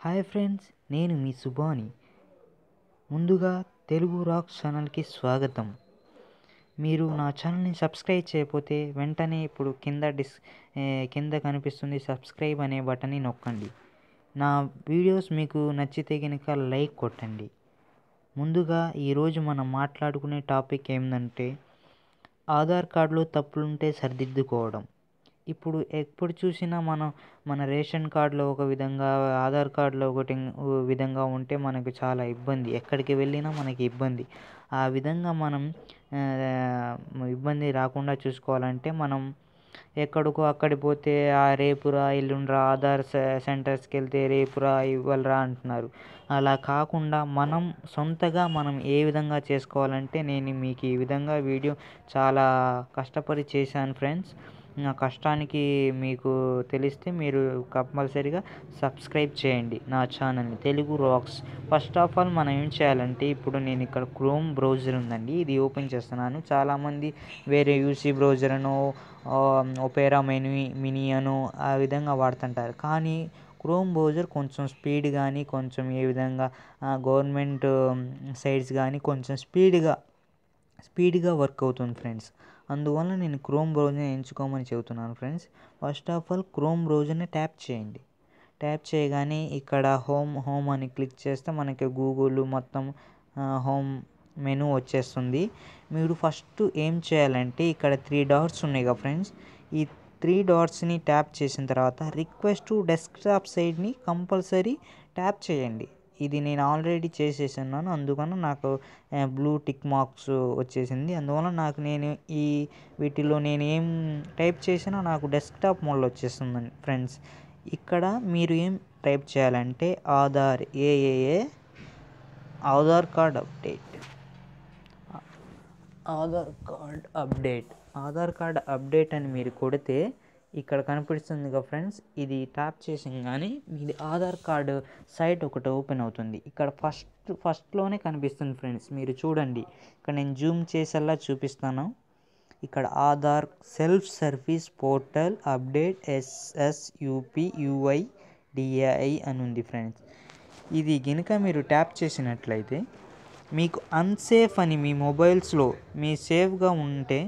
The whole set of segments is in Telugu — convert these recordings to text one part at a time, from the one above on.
హాయ్ ఫ్రెండ్స్, నేను మీ సుబాని. ముందుగా తెలుగు రాక్ ఛానల్కి స్వాగతం. మీరు నా ఛానల్ని సబ్స్క్రైబ్ చేయకపోతే వెంటనే ఇప్పుడు కింద కనిపిస్తుంది సబ్స్క్రైబ్ అనే బటన్ని నొక్కండి. నా వీడియోస్ మీకు నచ్చితే కనుక లైక్ కొట్టండి. ముందుగా ఈరోజు మనం మాట్లాడుకునే టాపిక్ ఏంటంటే ఆధార్ కార్డులో తప్పులుంటే సరిదిద్దుకోవడం. ఇప్పుడు ఎప్పుడు చూసినా మన రేషన్ కార్డులో ఒక విధంగా, ఆధార్ కార్డులో ఒకటి విధంగా ఉంటే మనకు చాలా ఇబ్బంది. ఎక్కడికి వెళ్ళినా మనకి ఇబ్బంది. ఆ విధంగా మనం ఇబ్బంది రాకుండా చూసుకోవాలంటే మనం ఎక్కడికో అక్కడికి పోతే రేపురా ఎల్లుండిరా ఆధార్ సెంటర్స్కి వెళ్తే రేపురా ఇవ్వాలరా అంటున్నారు. అలా కాకుండా మనం సొంతగా మనం ఏ విధంగా చేసుకోవాలంటే నేను మీకు ఈ విధంగా వీడియో చాలా కష్టపడి చేశాను ఫ్రెండ్స్. నా కష్టానికి మీకు తెలిస్తే మీరు కంపల్సరీగా సబ్స్క్రైబ్ చేయండి నా ఛానల్ని Telugu rocks. First of all మనం ఏం చేయాలంటే, ఇప్పుడు నేను ఇక్కడ క్రోమ్ బ్రౌజర్ ఉందండి, ఇది ఓపెన్ చేస్తున్నాను. చాలామంది వేరే యూసీ బ్రౌజర్ అనో ఒపేరా మినీ అనో ఆ విధంగా వాడుతుంటారు. కానీ క్రోమ్ బ్రౌజర్ కొంచెం స్పీడ్ కానీ, కొంచెం ఏ విధంగా గవర్నమెంట్ సైట్స్ కానీ కొంచెం స్పీడ్గా వర్క్ అవుతుంది ఫ్రెండ్స్. అందువల్ల నేను క్రోమ్ బ్రౌజర్ని ఎంచుకోమని చెబుతున్నాను friends. First of all Chrome బ్రౌజర్ని ట్యాప్ చేయండి. ట్యాప్ చేయగానే ఇక్కడ హోమ్ అని క్లిక్ చేస్తే మనకి గూగుల్ మొత్తం హోమ్ మెనూ వచ్చేస్తుంది. మీరు ఫస్ట్ ఏం చేయాలంటే, ఇక్కడ 3 డాట్స్ ఉన్నాయి కదా ఫ్రెండ్స్, ఈ 3 డాట్స్ని ట్యాప్ చేసిన తర్వాత రిక్వెస్ట్ టు డెస్క్టాప్ సైడ్ని కంపల్సరీ ట్యాప్ చేయండి. ఇది నేను ఆల్రెడీ చేసేసున్నాను, అందుకని నాకు బ్లూ టిక్ మార్క్స్ వచ్చేసింది. అందువల్ల వీటిలో నేను ఏం టైప్ చేసినా నాకు డెస్క్టాప్ మోడ్లో వచ్చేస్తుందండి ఫ్రెండ్స్. ఇక్కడ మీరు ఏం టైప్ చేయాలంటే ఆధార్ కార్డ్ అప్డేట్ అని మీరు కొడితే ఇక్కడ కనిపిస్తుంది కదా ఫ్రెండ్స్, ఇది ట్యాప్ చేసింగానే మీది ఆధార్ కార్డు సైట్ ఒకటి ఓపెన్ అవుతుంది. ఇక్కడ ఫస్ట్లోనే కనిపిస్తుంది ఫ్రెండ్స్, మీరు చూడండి. ఇక్కడ నేను జూమ్ చేసేలా చూపిస్తాను. ఇక్కడ Aadhaar self service portal update SSUPUIDAI అని ఉంది ఫ్రెండ్స్. ఇది కనుక మీరు ట్యాప్ చేసినట్లయితే మీకు అన్సేఫ్ అని మీ మొబైల్స్లో మీ సేఫ్గా ఉంటే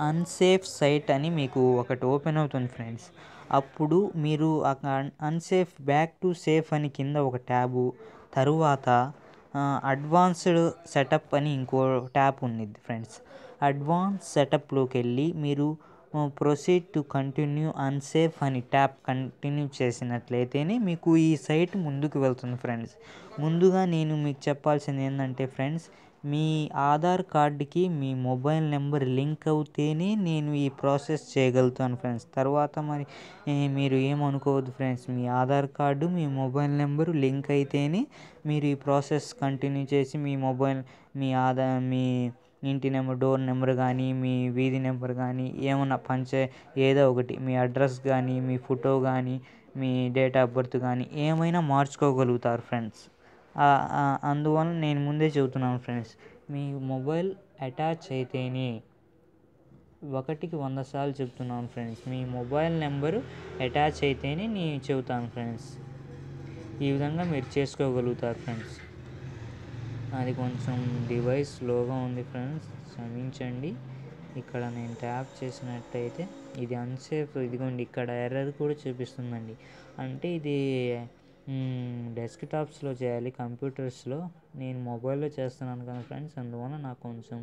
అన్సేఫ్ సైట్ అని మీకు ఒకటి ఓపెన్ అవుతుంది ఫ్రెండ్స్. అప్పుడు మీరు అన్సేఫ్ బ్యాక్ టు సేఫ్ అని కింద ఒక ట్యాబు, తరువాత అడ్వాన్స్డ్ సెటప్ అని ఇంకో ట్యాబ్ ఉంది ఫ్రెండ్స్. అడ్వాన్స్ సెటప్లోకి వెళ్ళి మీరు ప్రొసీడ్ టు కంటిన్యూ అన్సేఫ్ అని ట్యాప్ కంటిన్యూ చేసినట్లయితేనే మీకు ఈ సైట్ ముందుకు వెళ్తుంది ఫ్రెండ్స్. ముందుగా నేను మీకు చెప్పాల్సింది ఏంటంటే ఫ్రెండ్స్, మీ ఆధార్ కార్డుకి మీ మొబైల్ నెంబర్ లింక్ అవుతేనే నేను ఈ ప్రాసెస్ చేయగలుగుతాను ఫ్రెండ్స్. తర్వాత మరి మీరు ఏమనుకోవద్దు ఫ్రెండ్స్, మీ ఆధార్ కార్డు మీ మొబైల్ నెంబరు లింక్ అయితేనే మీరు ఈ ప్రాసెస్ కంటిన్యూ చేసి మీ ఇంటి నెంబర్, డోర్ నెంబర్ కానీ, మీ వీధి నెంబర్ కానీ, ఏమన్నా ఏదో ఒకటి, మీ అడ్రస్ కానీ, మీ ఫోటో కానీ, మీ డేట్ ఆఫ్ బర్త్ కానీ ఏమైనా మార్చుకోగలుగుతారు ఫ్రెండ్స్. అందువల్ల నేను ముందే చెబుతున్నాను ఫ్రెండ్స్, మీ మొబైల్ అటాచ్ అయితేనే, 1కి 100 సార్లు చెప్తున్నాను ఫ్రెండ్స్, మీ మొబైల్ నెంబరు అటాచ్ అయితేనే నేను చెబుతాను ఫ్రెండ్స్. ఈ విధంగా మీరు చేసుకోగలుగుతారు ఫ్రెండ్స్. అది కొంచెం డివైస్ స్లోగా ఉంది ఫ్రెండ్స్, క్షమించండి. ఇక్కడ నేను ట్యాప్ చేసినట్టయితే ఇది అన్సేఫ్, ఇదిగోండి ఇక్కడ ఎర్రర్ కూడా చూపిస్తుందండి. అంటే ఇది డెస్క్టాప్స్లో చేయాలి, కంప్యూటర్స్లో. నేను మొబైల్లో చేస్తున్నాను కదా ఫ్రెండ్స్, అందువల్ల నాకు కొంచెం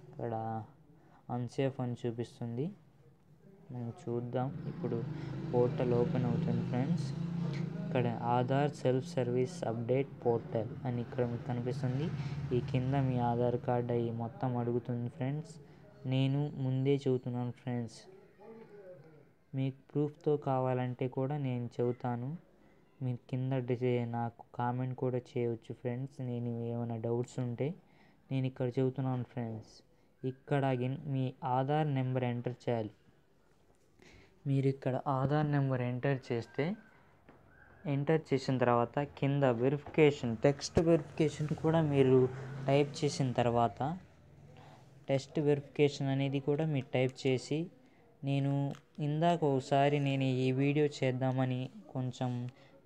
ఇక్కడ అన్సేఫ్ అని చూపిస్తుంది. మనం చూద్దాం. ఇప్పుడు పోర్టల్ ఓపెన్ అవుతుంది ఫ్రెండ్స్. ఇక్కడ Aadhaar self service update portal అని ఇక్కడ మీకు కనిపిస్తుంది. ఈ కింద మీ ఆధార్ కార్డ్ అవి మొత్తం అడుగుతుంది ఫ్రెండ్స్. నేను ముందే చెబుతున్నాను ఫ్రెండ్స్, మీకు ప్రూఫ్తో కావాలంటే కూడా నేను చెబుతాను. మీరు కింద నాకు కామెంట్ కూడా చేయవచ్చు ఫ్రెండ్స్. నేను ఏమైనా డౌట్స్ ఉంటే నేను ఇక్కడ చెబుతున్నాను ఫ్రెండ్స్. ఇక్కడ మీ ఆధార్ నెంబర్ ఎంటర్ చేయాలి. మీరు ఇక్కడ ఆధార్ నెంబర్ ఎంటర్ చేసిన తర్వాత కింద టెక్స్ట్ వెరిఫికేషన్ కూడా మీరు టైప్ చేసిన తర్వాత, టెక్స్ట్ వెరిఫికేషన్ అనేది కూడా మీరు టైప్ చేసి నేను ఇందాక ఒకసారి నేను ఈ వీడియో చేద్దామని కొంచెం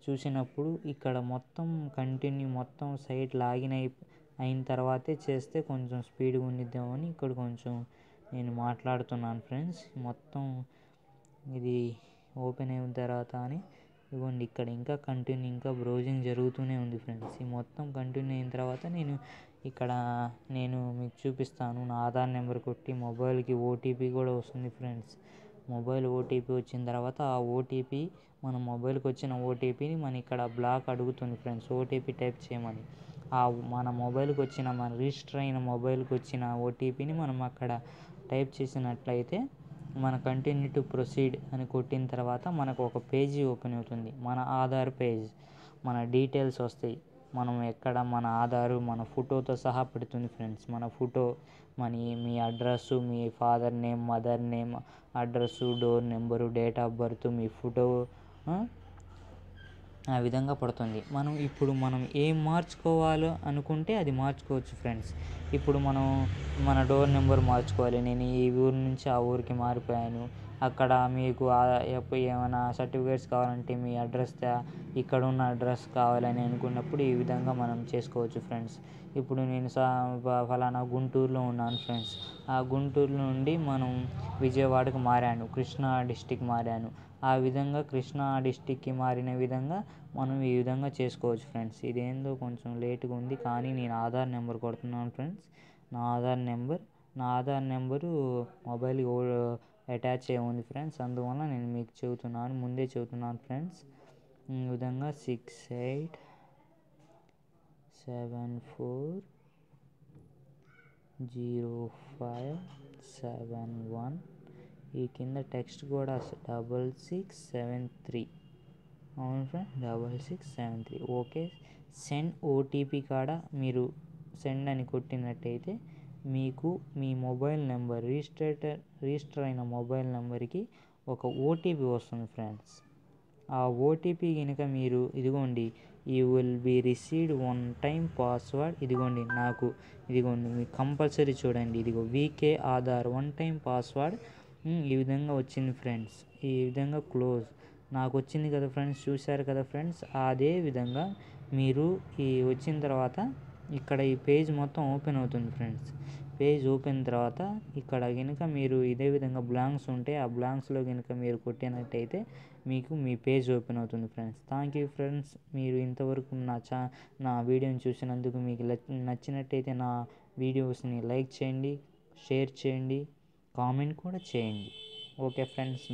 చూసినప్పుడు ఇక్కడ మొత్తం కంటిన్యూ మొత్తం సైట్ లాగిన్ అయిన తర్వాతే చేస్తే కొంచెం స్పీడ్గా ఉండిద్దామని ఇక్కడ కొంచెం నేను మాట్లాడుతున్నాను ఫ్రెండ్స్. మొత్తం ఇది ఓపెన్ అయిన తర్వాత అని ఇవ్వండి ఇక్కడ ఇంకా కంటిన్యూ ఇంకా బ్రౌజింగ్ జరుగుతూనే ఉంది ఫ్రెండ్స్. ఈ మొత్తం కంటిన్యూ అయిన తర్వాత ఇక్కడ నేను మీకు చూపిస్తాను. నా ఆధార్ నెంబర్ కొట్టి మొబైల్కి ఓటీపీ కూడా వస్తుంది ఫ్రెండ్స్. మొబైల్ ఓటీపీ వచ్చిన తర్వాత ఆ ఓటీపీ మన మొబైల్కి వచ్చిన ఓటీపీని మన ఇక్కడ బ్లాక్ అడుగుతుంది ఫ్రెండ్స్, ఓటీపీ టైప్ చేయమని. మన మొబైల్కి వచ్చిన మన రిజిస్టర్ అయిన మొబైల్కి వచ్చిన ఓటీపీని మనం అక్కడ టైప్ చేసినట్లయితే మన కంటిన్యూ టు ప్రొసీడ్ అని కొట్టిన తర్వాత మనకు ఒక పేజీ ఓపెన్ అవుతుంది. మన ఆధార్ పేజ్, మన డీటెయిల్స్ వస్తాయి. మనం ఎక్కడ మన ఆధారు మన ఫోటోతో సహా పెడుతుంది ఫ్రెండ్స్. మన photo, me address, me father name, mother name, address, door number, date of birth, me photo ఆ విధంగా పడుతుంది. ఇప్పుడు మనం ఏం మార్చుకోవాలో అనుకుంటే అది మార్చుకోవచ్చు ఫ్రెండ్స్. ఇప్పుడు మన డోర్ నెంబర్ మార్చుకోవాలి. నేను ఈ ఊరు నుంచి ఆ ఊరికి మారిపోయాను, అక్కడ మీకు ఏమైనా సర్టిఫికేట్స్ కావాలంటే మీ అడ్రస్ ఇక్కడ ఉన్న అడ్రస్ కావాలని అనుకున్నప్పుడు ఈ విధంగా మనం చేసుకోవచ్చు ఫ్రెండ్స్. ఇప్పుడు నేను ఫలానా గుంటూరులో ఉన్నాను ఫ్రెండ్స్. ఆ గుంటూరు నుండి మనం విజయవాడకు మారాను, కృష్ణా డిస్టిక్ మారాను. ఆ విధంగా కృష్ణా డిస్టిక్కి మారిన విధంగా మనం ఈ విధంగా చేసుకోవచ్చు ఫ్రెండ్స్. ఇదేందో కొంచెం లేట్గా ఉంది కానీ నేను ఆధార్ నెంబర్ కొడుతున్నాను ఫ్రెండ్స్. నా ఆధార్ నెంబరు మొబైల్కి అటాచ్ అయి ఉంది ఫ్రెండ్స్. అందువల్ల నేను మీకు ముందే చెబుతున్నాను ఫ్రెండ్స్. ఈ విధంగా 68740571. ఈ కింద టెక్స్ట్ కూడా 6673. అవును ఫ్రెండ్, 6673. ఓకే, సెండ్ ఓటీపీ కాడ మీరు సెండ్ అని కొట్టినట్టయితే మీకు మీ మొబైల్ నెంబర్ రిజిస్టర్ అయిన మొబైల్ నెంబర్కి ఒక ఓటీపీ వస్తుంది ఫ్రెండ్స్. ఆ ఓటీపీ కనుక మీరు ఇదిగోండి, you will be received 1 time password. ఇదిగోండి మీకు కంపల్సరీ చూడండి, ఇదిగో వీకే ఆధార్ 1 టైం పాస్వర్డ్. ఈ విధంగా వచ్చింది ఫ్రెండ్స్. ఈ విధంగా క్లోజ్ నాకు వచ్చింది కదా ఫ్రెండ్స్, చూశారు కదా ఫ్రెండ్స్. అదే విధంగా మీరు వచ్చిన తర్వాత ఇక్కడ ఈ పేజ్ మొత్తం ఓపెన్ అవుతుంది ఫ్రెండ్స్. పేజ్ ఓపెన్ తర్వాత ఇక్కడ కనుక మీరు ఇదే విధంగా బ్లాంక్స్ ఉంటే ఆ బ్లాంక్స్లో కనుక మీరు కొట్టినట్టయితే మీకు మీ పేజ్ ఓపెన్ అవుతుంది ఫ్రెండ్స్. Thank you friends. మీరు ఇంతవరకు నా వీడియోని చూసినందుకు మీకు నచ్చినట్టయితే నా వీడియోస్ని లైక్ చేయండి, షేర్ చేయండి, కామెంట్ కూడా చేయండి. Okay friends,